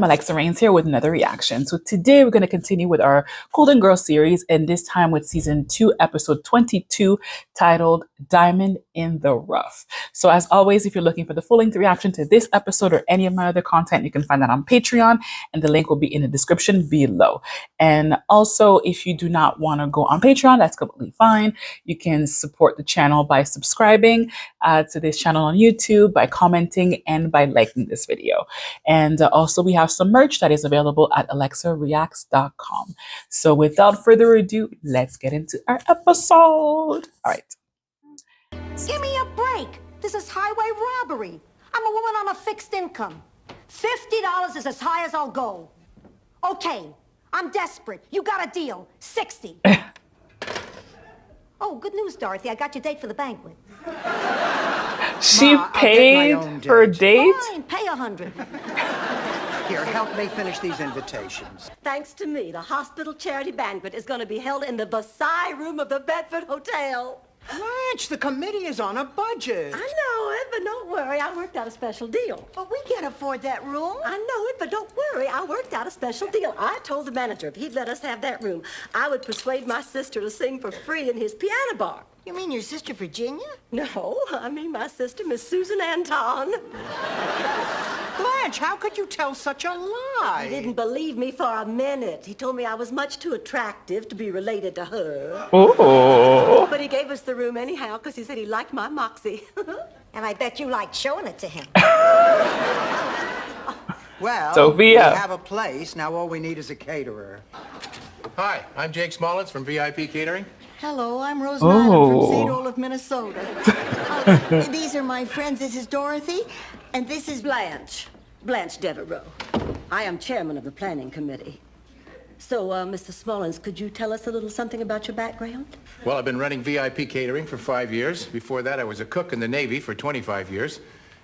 Alexxa Rains here with another reaction. So today we're going to continue with our Golden Girl series, and this time with season 2, episode 22, titled Diamond in the Rough. So as always, if you're looking for the full-length reaction to this episode or any of my other content, you can find that on Patreon, and the link will be in the description below. And also, if you do not want to go on Patreon, that's completely fine. You can support the channel by subscribing to this channel on YouTube, by commenting, and by liking this video. And also we have some merch that is available at alexxareacts.com. So without further ado, let's get into our episode. All right. Give me a break. This is highway robbery. I'm a woman on a fixed income. $50 is as high as I'll go. Okay, I'm desperate. You got a deal. 60. Oh, good news, Dorothy. I got your date for the banquet. She paid her date? Fine, pay 100. Here, help me finish these invitations. Thanks to me, the hospital charity banquet is going to be held in the Versailles room of the Bedford Hotel. Blanche, the committee is on a budget. I know it, but don't worry, I worked out a special deal. But we can't afford that room. I know it, but don't worry, I worked out a special deal. I told the manager if he'd let us have that room, I would persuade my sister to sing for free in his piano bar. You mean your sister Virginia? No, I mean my sister, Miss Susan Anton. Blanche, how could you tell such a lie? He didn't believe me for a minute. He told me I was much too attractive to be related to her. Oh. But he gave us the room anyhow because he said he liked my moxie. And I bet you liked showing it to him. Well, Sophia. we have a place. Now all we need is a caterer. Hi, I'm Jake Smallins from VIP Catering. Hello, I'm Rose Nyland from St. Oh. Olaf, Minnesota. These are my friends. This is Dorothy, and this is Blanche Devereaux. I am chairman of the planning committee. So, Mr. Smallins, could you tell us a little something about your background? Well, I've been running VIP Catering for 5 years. Before that, I was a cook in the Navy for 25 years.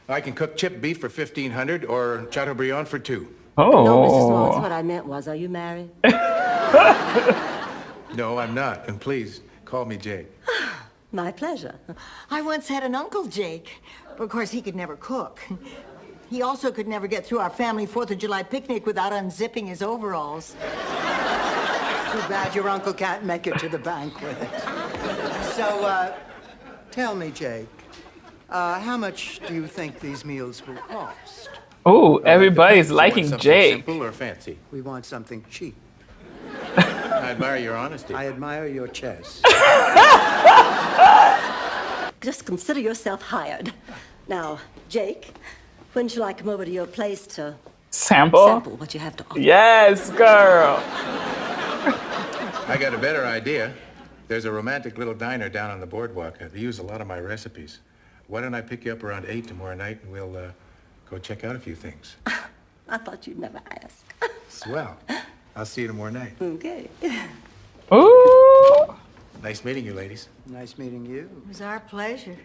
I can cook chipped beef for 1,500 or Chateaubriand for 2. Oh. No, Mr. Smallins, what I meant was, are you married? No, I'm not. And please, call me Jake. My pleasure. I once had an Uncle Jake. Of course, he could never cook. He also could never get through our family 4th of July picnic without unzipping his overalls. Too bad your uncle can't make it to the banquet. So, tell me, Jake, how much do you think these meals will cost? Oh, everybody's You want liking something Jake. Simple or fancy? We want something cheap. I admire your honesty. I admire your chest. Just consider yourself hired. Now, Jake, when shall I come over to your place to Sample? what you have to offer? Yes, girl. I got a better idea. There's a romantic little diner down on the boardwalk. They use a lot of my recipes. Why don't I pick you up around 8 tomorrow night and we'll go check out a few things. I thought you'd never ask. Swell. I'll see you tomorrow night. Okay. Ooh. Nice meeting you, ladies. Nice meeting you. It was our pleasure.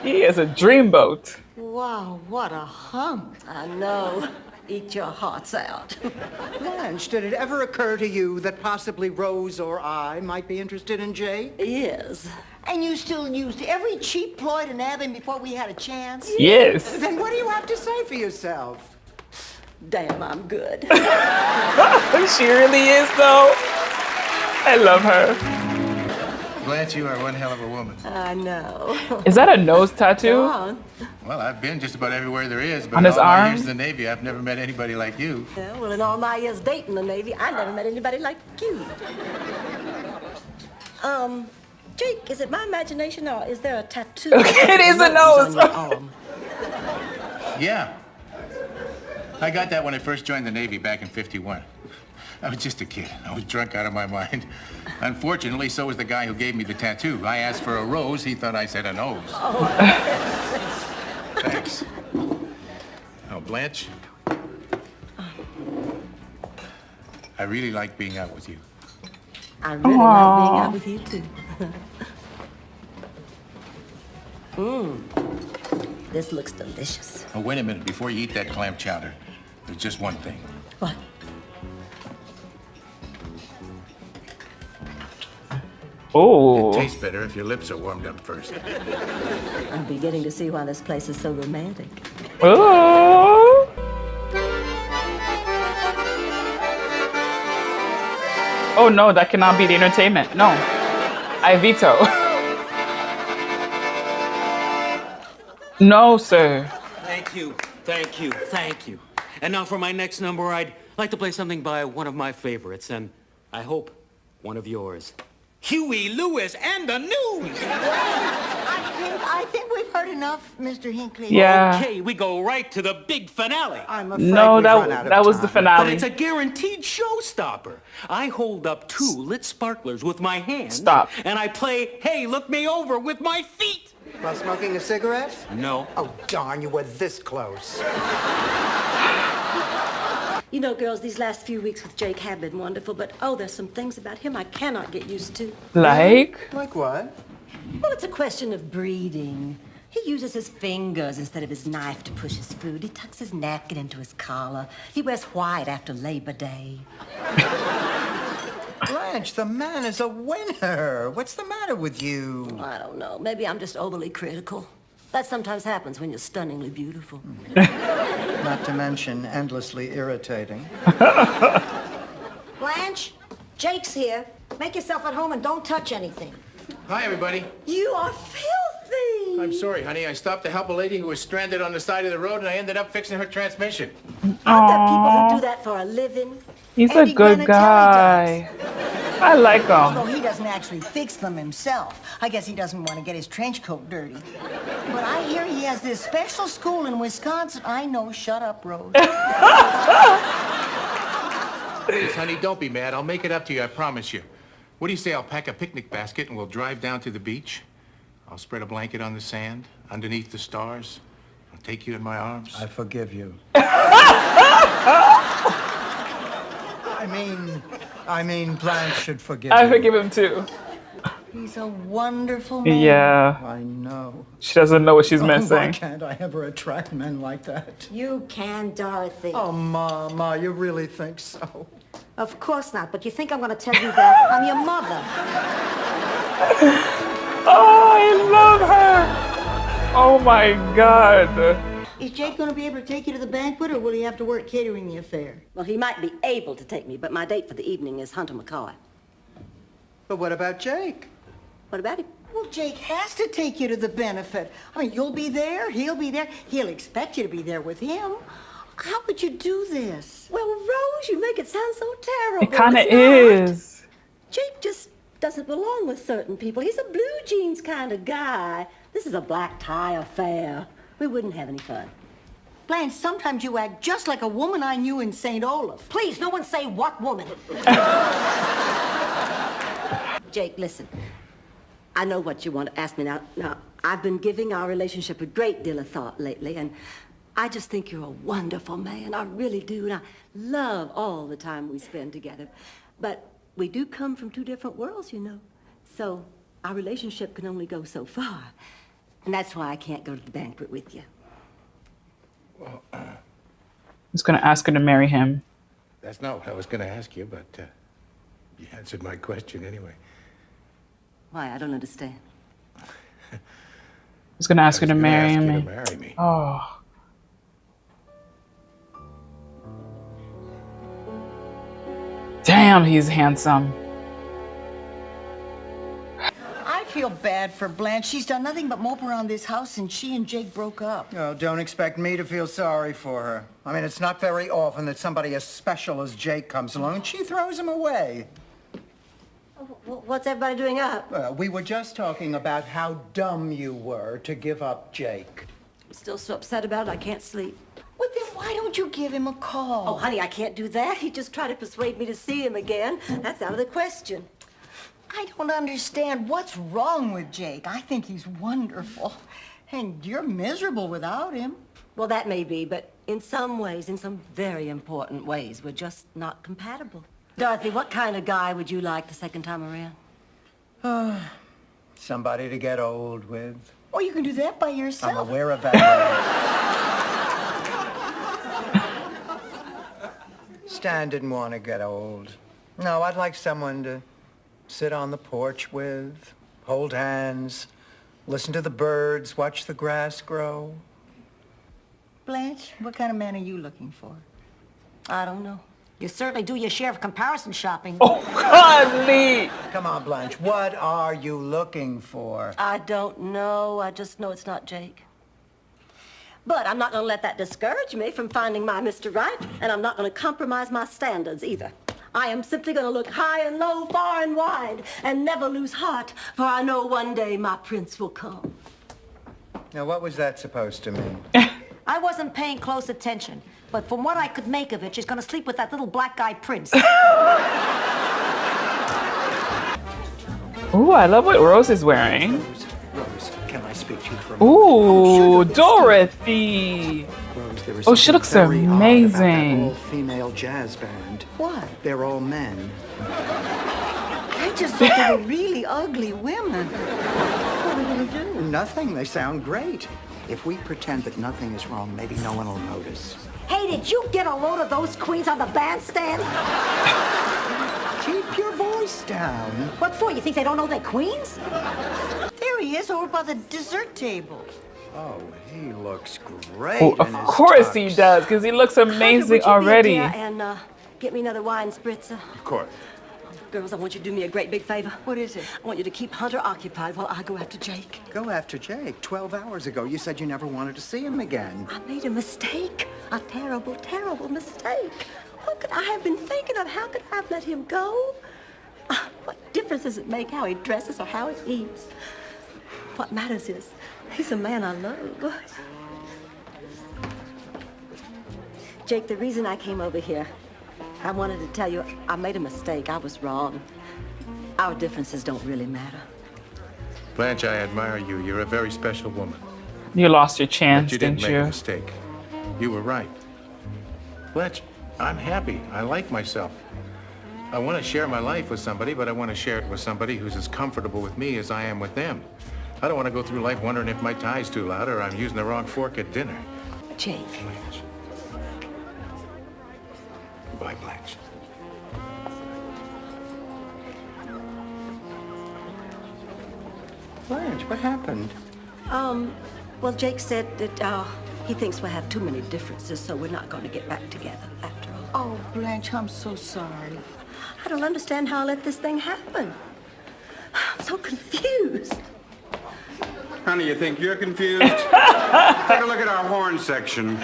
He is a dreamboat. Wow, what a hunk. I know. Eat your hearts out. Blanche, did it ever occur to you that possibly Rose or I might be interested in Jake? Yes. And you still used every cheap ploy to nab him before we had a chance? Yes. Then what do you have to say for yourself? Damn, I'm good. She really is, though. I love her. Blanche, you are one hell of a woman. I know. Is that a nose tattoo? Go on. Well, I've been just about everywhere there is, but On his in all my arm? years in the Navy, I've never met anybody like you. Yeah, well, in all my years dating the Navy, I never met anybody like you. Jake, is it my imagination or is there a tattoo? It is a nose. On your arm? Yeah. I got that when I first joined the Navy back in '51. I was just a kid. I was drunk out of my mind. Unfortunately, so was the guy who gave me the tattoo. I asked for a rose. He thought I said a nose. Oh. Thanks. Oh, Blanche. I really like being out with you. I really like being out with you, too. This looks delicious. Oh, wait a minute. Before you eat that clam chowder, there's just one thing. What? Oh. It tastes better if your lips are warmed up first. I'm beginning to see why this place is so romantic. Oh. Oh no, that cannot be the entertainment. No. I veto. No, sir. Thank you, thank you, thank you. And now for my next number, I'd like to play something by one of my favorites, and I hope one of yours. Huey Lewis and the News! I think we've heard enough, Mr. Hinckley. Yeah. Okay, we go right to the big finale. I'm afraid No, we've run out of that was the time. But finale. it's a guaranteed showstopper. I hold up 2 lit sparklers with my hands. Stop. And I play, Hey, Look Me Over with my feet. While smoking a cigarette? No. Oh, darn, you were this close. You know, girls, these last few weeks with Jake have been wonderful, but oh, there's some things about him I cannot get used to. Like? Like what? Well, it's a question of breeding. He uses his fingers instead of his knife to push his food. He tucks his napkin into his collar. He wears white after Labor Day. Blanche, the man is a winner. What's the matter with you? I don't know. Maybe I'm just overly critical. That sometimes happens when you're stunningly beautiful. Not to mention endlessly irritating. Blanche, Jake's here. Make yourself at home and don't touch anything. Hi, everybody. You are filthy! I'm sorry, honey. I stopped to help a lady who was stranded on the side of the road, and I ended up fixing her transmission. Aren't there people who do that for a living? He's Andy a good Granatelli guy. I like him. Although he doesn't actually fix them himself. I guess he doesn't want to get his trench coat dirty. But I hear he has this special school in Wisconsin. I know, shut up, Rose. Please, honey, don't be mad. I'll make it up to you, I promise you. What do you say I'll pack a picnic basket and we'll drive down to the beach? I'll spread a blanket on the sand, underneath the stars. I'll take you in my arms. I forgive you. I mean, Blanche should forgive you. I forgive him too. He's a wonderful man. Yeah. I know. She doesn't know what she's Why missing. can't I ever attract men like that? You can, Dorothy. Oh, Mama, you really think so? Of course not, but you think I'm going to tell you that? I'm your mother. Oh, I love her. Oh my God. Is Jake going to be able to take you to the banquet, or will he have to work catering the affair? Well, he might be able to take me, but my date for the evening is Hunter McCoy. But what about Jake? What about him? Well, Jake has to take you to the benefit. I mean, you'll be there, he'll be there. He'll expect you to be there with him. How would you do this? Well, Rose, you make it sound so terrible. It kind of It's not. is. Jake just doesn't belong with certain people. He's a blue jeans kind of guy. This is a black tie affair. We wouldn't have any fun. Blanche, sometimes you act just like a woman I knew in St. Olaf. Please, no one say what woman. Jake, listen. I know what you want to ask me now. Now, I've been giving our relationship a great deal of thought lately, and I just think you're a wonderful man. I really do, and I love all the time we spend together. But we do come from 2 different worlds, you know. So our relationship can only go so far. And that's why I can't go to the banquet with you. He's gonna ask her to marry him. That's not what I was going to ask you, but you answered my question anyway. Why? I don't understand. He's gonna ask her to I was gonna marry ask you me. to marry me. Oh. Damn, he's handsome. I feel bad for Blanche. She's done nothing but mope around this house since she and Jake broke up. Oh, don't expect me to feel sorry for her. I mean, it's not very often that somebody as special as Jake comes along and she throws him away. What's everybody doing up? We were just talking about how dumb you were to give up Jake. I'm still so upset about it, I can't sleep. Well, then why don't you give him a call? Oh, honey, I can't do that. He just tried to persuade me to see him again. That's out of the question. I don't understand what's wrong with Jake. I think he's wonderful. And you're miserable without him. Well, that may be, but in some ways, in some very important ways, we're just not compatible. Dorothy, what kind of guy would you like the second time around? Somebody to get old with. Or you can do that by I'm yourself. aware of that. Stan didn't want to get old. No, I'd like someone to sit on the porch with, hold hands, listen to the birds, watch the grass grow. Blanche, what kind of man are you looking for? I don't know. You certainly do your share of comparison shopping. Oh, God, Lee. Come on, Blanche. What are you looking for? I don't know. I just know it's not Jake. But I'm not going to let that discourage me from finding my Mr. Right, and I'm not going to compromise my standards either. I am simply going to look high and low, far and wide, and never lose heart, for I know one day my prince will come. Now, what was that supposed to mean? I wasn't paying close attention, but from what I could make of it, she's gonna sleep with that little black guy prince. Ooh, I love what Rose is wearing. Rose, can I speak to you for a moment? Ooh, Dorothy. Rose, there was Oh, she something looks very odd about that amazing. all-female jazz band. What? They're all men. I just thought they were really ugly women. What are we gonna do? Nothing. They sound great. If we pretend that nothing is wrong, maybe no one will notice. Hey, did you get a load of those queens on the bandstand? Keep your voice down. What for? You think they don't know they're queens? There he is, over by the dessert table. Oh, he looks great. Oh, of in his course he tux. does, because he looks Hunter, amazing would you be a already. dear and get me another wine spritzer? Of course. Girls, I want you to do me a great big favor. What is it? I want you to keep Hunter occupied while I go after Jake. Go after Jake. 12 hours ago, you said you never wanted to see him again. I made a mistake. A terrible, terrible mistake. What could I have been thinking of? How could I have let him go? What difference does it make how he dresses or how he eats? What matters is he's a man I love. Jake, the reason I came over here, I wanted to tell you I made a mistake. I was wrong. Our differences don't really matter. Blanche, I admire you. You're a very special woman. You lost your chance, But you didn't didn't make a you? mistake. You were right. Blanche, I'm happy. I like myself. I want to share my life with somebody, but I want to share it with somebody who's as comfortable with me as I am with them. I don't want to go through life wondering if my tie's too loud or I'm using the wrong fork at dinner. Jake. Blanche. Goodbye, Blanche. Blanche, what happened? Well, Jake said that he thinks we'll have too many differences, so we're not going to get back together after all. Oh, Blanche, I'm so sorry. I don't understand how I let this thing happen. I'm so confused. Honey, you think you're confused? Take a look at our horn section.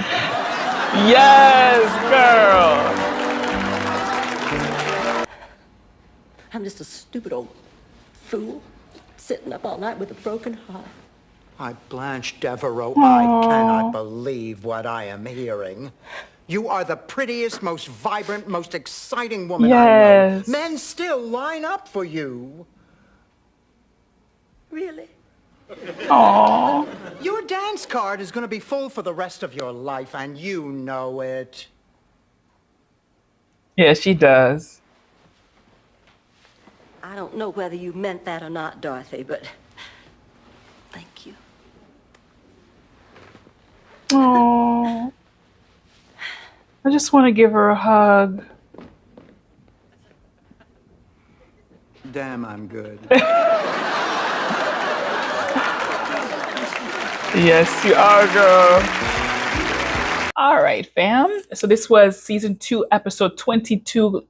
Yes, girl. I'm just a stupid old fool sitting up all night with a broken heart. Why, Blanche Devereaux, I cannot believe what I am hearing. You are the prettiest, most vibrant, most exciting woman Yes. I know. Men still line up for you. Really? Aww. Your dance card is going to be full for the rest of your life, and you know it. Yeah, she does. I don't know whether you meant that or not, Dorothy, but thank you. Aww. I just want to give her a hug. Damn, I'm good. Yes, you are, girl. All right, fam. So this was season 2, episode 22,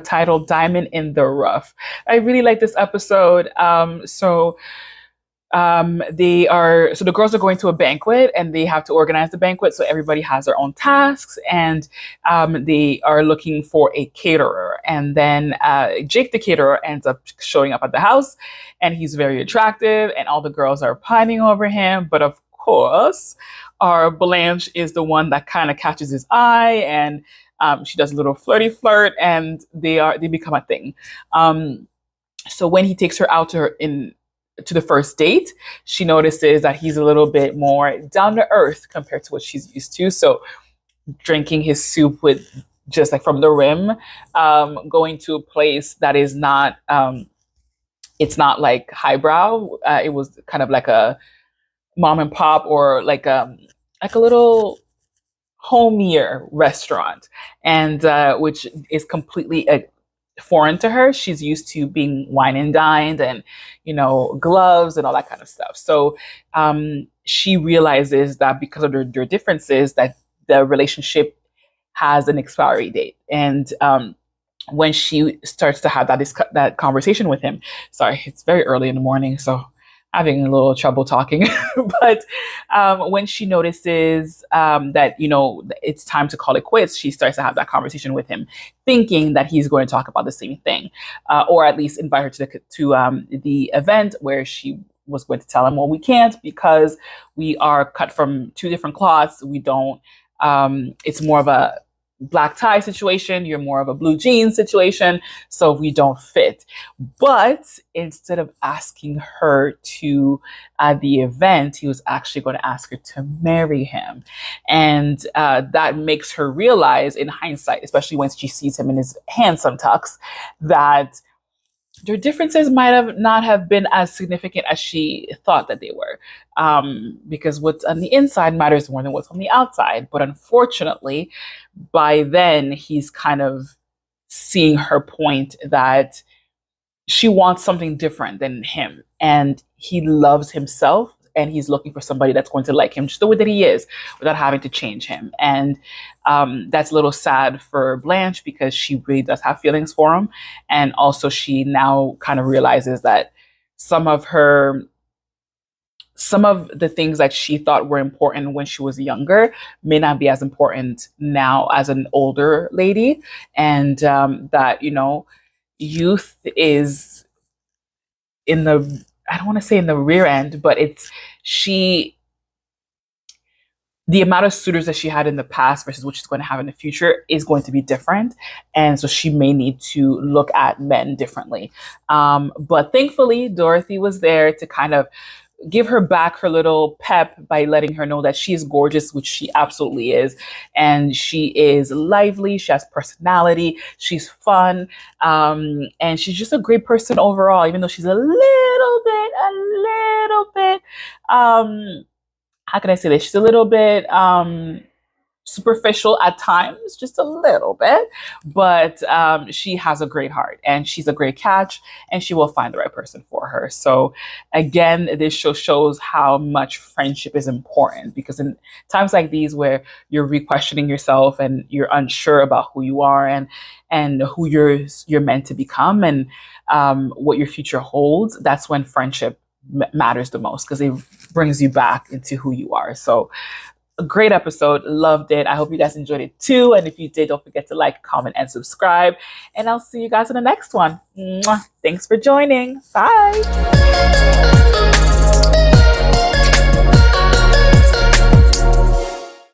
titled Diamond in the Rough. I really like this episode. The girls are going to a banquet and they have to organize the banquet. So everybody has their own tasks, and they are looking for a caterer. And then Jake, the caterer, ends up showing up at the house, and he's very attractive and all the girls are pining over him. But of course, our Blanche is the one that kind of catches his eye, and she does a little flirty flirt, and they become a thing. So when he takes her out to the first date, she notices that he's a little bit more down to earth compared to what she's used to. So drinking his soup with just like from the rim, going to a place that is not, it's not like highbrow. It was kind of like a mom and pop, or like a little homier restaurant, and which is completely foreign to her. She's used to being wine and dined and, gloves and all that kind of stuff. So she realizes that because of their differences, that the relationship has an expiry date. And when she starts to have that conversation with him, sorry, it's very early in the morning, so having a little trouble talking. But when she notices that, it's time to call it quits, she starts to have that conversation with him, thinking that he's going to talk about the same thing, or at least invite her to the event, where she was going to tell him, well, we can't because we are cut from two different cloths. We don't, it's more of a black tie situation, you're more of a blue jeans situation, so we don't fit. But instead of asking her to the event, he was actually going to ask her to marry him. And that makes her realize, in hindsight, especially when she sees him in his handsome tux, that their differences might have not have been as significant as she thought that they were, because what's on the inside matters more than what's on the outside. But unfortunately, by then he's kind of seeing her point that she wants something different than him, and he loves himself, and he's looking for somebody that's going to like him just the way that he is, without having to change him. And that's a little sad for Blanche, because she really does have feelings for him. And also she now kind of realizes that some of the things that she thought were important when she was younger may not be as important now as an older lady. And that, youth is in the, I don't want to say in the rear end, but the amount of suitors that she had in the past versus what she's going to have in the future is going to be different. And so she may need to look at men differently. But thankfully, Dorothy was there to kind of give her back her little pep by letting her know that she is gorgeous, which she absolutely is. And she is lively. She has personality. She's fun. And she's just a great person overall, even though she's a little bit, how can I say this? She's a little bit superficial at times, just a little bit, but she has a great heart, and she's a great catch, and she will find the right person for her. So again, this show shows how much friendship is important, because in times like these where you're re-questioning yourself and you're unsure about who you are and who you're meant to become, and what your future holds, that's when friendship matters the most, because it brings you back into who you are. So a great episode. Loved it. I hope you guys enjoyed it too. And if you did, don't forget to like, comment, and subscribe. And I'll see you guys in the next one. Mwah. Thanks for joining. Bye.